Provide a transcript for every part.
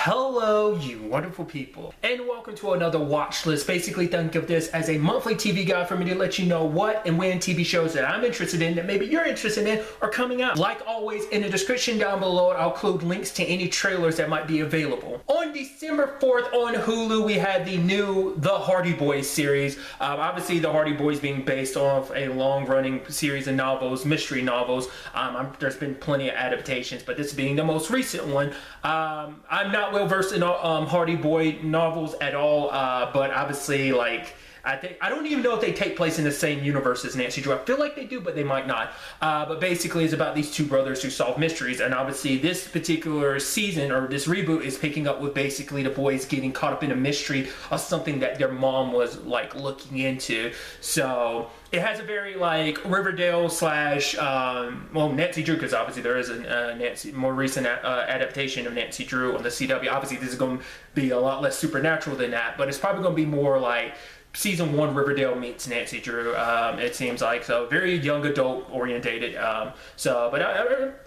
Hello, you wonderful people, and welcome to another watch list. Basically, think of this as a monthly TV guide for me to let you know what and when TV shows that I'm interested in, that maybe you're interested in, are coming out. Like always, in the description down below, I'll include links to any trailers that might be available. On December 4th on Hulu, we had the new The Hardy Boys series. Obviously, The Hardy Boys being based off a long-running series of novels, mystery novels. There's been plenty of adaptations, but this being the most recent one. I'm not well versed in Hardy Boy novels at all, but obviously, like, I don't even know if they take place in the same universe as Nancy Drew. I feel like they do, but they might not. But basically, it's about these two brothers who solve mysteries, and obviously, this particular season or this reboot is picking up with basically the boys getting caught up in a mystery of something that their mom was like looking into. So it has a very like Riverdale slash well, Nancy Drew, because obviously there is a more recent adaptation of Nancy Drew on the CW. Obviously, this is going to be a lot less supernatural than that, but it's probably going to be more like season 1 Riverdale meets Nancy Drew, it seems like. So very young adult orientated. But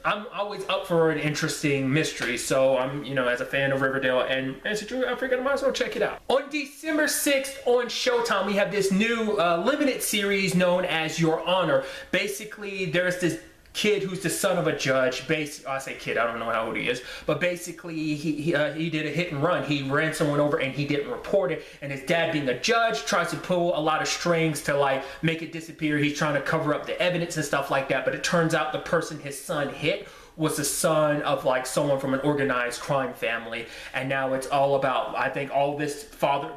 I'm always up for an interesting mystery. So I'm, as a fan of Riverdale and Nancy Drew, I figured I might as well check it out. On December 6th on Showtime, we have this new limited series known as Your Honor. Basically, there's this kid who's the son of a judge. I say kid, I don't know how old he is, but basically he did a hit and run. He ran someone over and he didn't report it, and his dad, being a judge, tries to pull a lot of strings to like make it disappear. He's trying to cover up the evidence and stuff like that, but it turns out the person his son hit was the son of like someone from an organized crime family, and now it's all about, I think, all this father,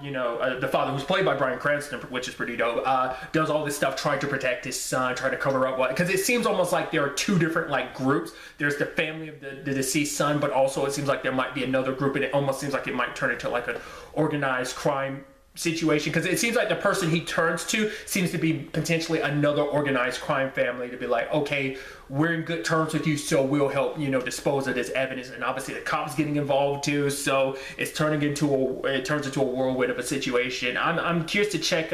the father, who's played by Bryan Cranston, which is pretty dope, does all this stuff trying to protect his son, trying to cover up what, because it seems almost like there are two different like groups. There's the family of the deceased son, but also it seems like there might be another group, and it almost seems like it might turn into like an organized crime situation, because it seems like the person he turns to seems to be potentially another organized crime family to be like, okay, we're in good terms with you, so we'll help, dispose of this evidence. And obviously the cops getting involved too, so it turns into a whirlwind of a situation. I'm curious to check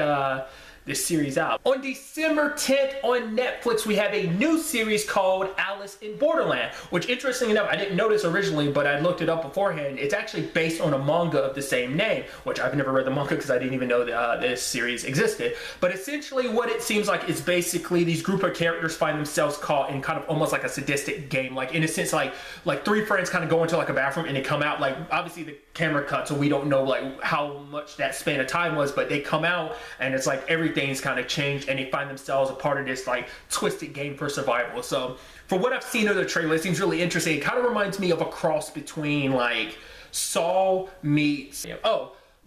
this series out. On December 10th on Netflix, we have a new series called Alice in Borderland, which, interesting enough, I didn't notice originally, but I looked it up beforehand. It's actually based on a manga of the same name, which I've never read the manga because I didn't even know this series existed. But essentially what it seems like is basically these group of characters find themselves caught in kind of almost like a sadistic game. Like, in a sense, like three friends kind of go into like a bathroom and they come out, like, obviously the camera cuts, so we don't know like how much that span of time was, but they come out and it's like everything's kind of changed, and they find themselves a part of this like twisted game for survival. So for what I've seen of the trailer, it seems really interesting. It kind of reminds me of a cross between like Saw meets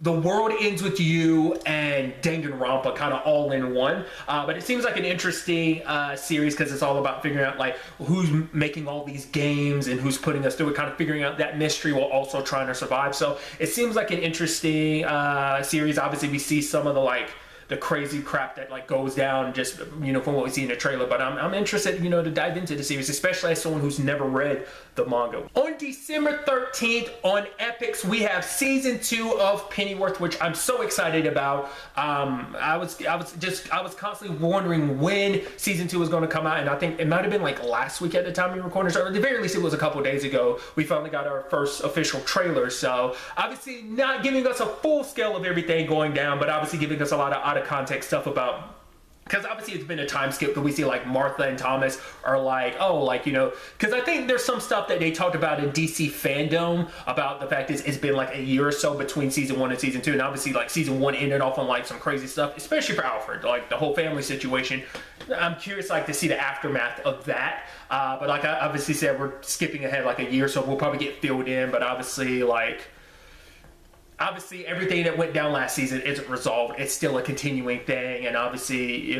The World Ends With You and Danganronpa, kind of all in one. But it seems like an interesting series, because it's all about figuring out like who's making all these games and who's putting us through it, kind of figuring out that mystery while also trying to survive. So it seems like an interesting series. Obviously, we see some of the crazy crap that like goes down just from what we see in the trailer, but I'm interested to dive into the series, especially as someone who's never read the manga. On December 13th on Epix, we have season 2 of Pennyworth, which I'm so excited about. I was constantly wondering when season 2 was going to come out, and I think it might have been like last week at the time we recorded, or at the very least it was a couple days ago. We finally got our first official trailer, so obviously not giving us a full scale of everything going down, but obviously giving us a lot of out of context stuff about, because obviously it's been a time skip that we see like Martha and Thomas are like, because I think there's some stuff that they talked about in DC fandom about the fact that it's been like a year or so between season 1 and season 2, and obviously like season 1 ended off on like some crazy stuff, especially for Alfred, like the whole family situation. I'm curious like to see the aftermath of that, but like I obviously said, we're skipping ahead like a year, so we'll probably get filled in, but obviously everything that went down last season isn't resolved. It's still a continuing thing, and obviously,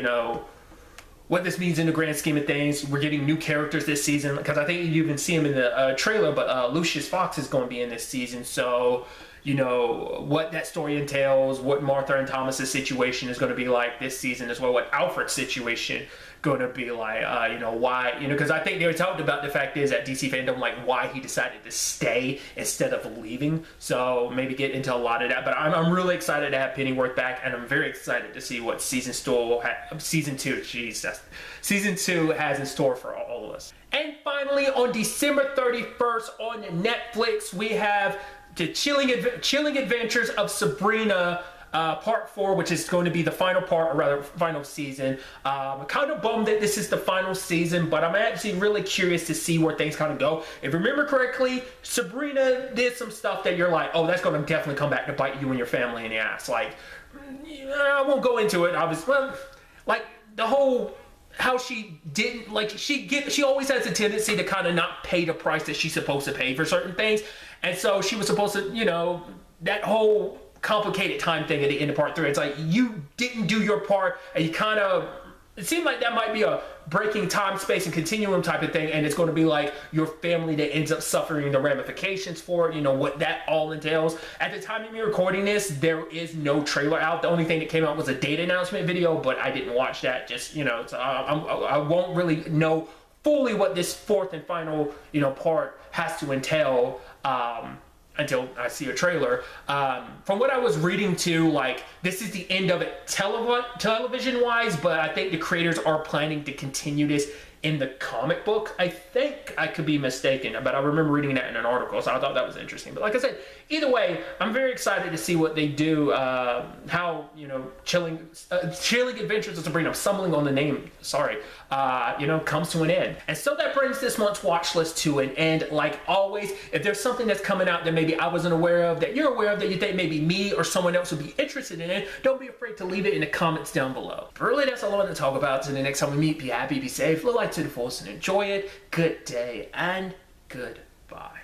what this means in the grand scheme of things. We're getting new characters this season, because I think you even see him in the trailer, but Lucius Fox is going to be in this season, so what that story entails, what Martha and Thomas's situation is going to be like this season as well, what Alfred's situation going to be like, why, because I think they talked about the fact is that DC fandom, like why he decided to stay instead of leaving. So maybe get into a lot of that, but I'm really excited to have Pennyworth back, and I'm very excited to see what season 2 has in store for all of us. And finally, on December 31st on Netflix, we have to Chilling Adventures of Sabrina. Part 4, which is going to be the final part, or rather final season. I'm kind of bummed that this is the final season, but I'm actually really curious to see where things kind of go. If you remember correctly, Sabrina did some stuff that you're like, oh, that's going to definitely come back to bite you and your family in the ass. Like, I won't go into it, obviously. Well, like, the whole, how she didn't, like, she always has a tendency to kind of not pay the price that she's supposed to pay for certain things. And so she was supposed to, you know, that whole complicated time thing at the end of part 3. It's like, you didn't do your part, and you kind of, it seemed like that might be a breaking time, space, and continuum type of thing, and it's going to be like your family that ends up suffering the ramifications for it, you know, what that all entails. At the time of me recording this, there is no trailer out. The only thing that came out was a date announcement video, but I didn't watch that, just, you know, so I won't really know fully what this 4th and final, you know, part has to entail, until I see a trailer. From what I was reading too, like, this is the end of it television wise, but I think the creators are planning to continue this in the comic book. I think I could be mistaken, but I remember reading that in an article, so I thought that was interesting. But like I said, either way, I'm very excited to see what they do, how, you know, Chilling Adventures of Sabrina, I'm stumbling on the name, sorry, you know, comes to an end. And so that brings this month's watch list to an end. Like always, if there's something that's coming out that maybe I wasn't aware of, that you're aware of, that you think maybe me or someone else would be interested in it, don't be afraid to leave it in the comments down below. But really, that's all I wanted to talk about. Until the next time we meet, be happy, be safe, live life to the fullest, and enjoy it. Good day and goodbye.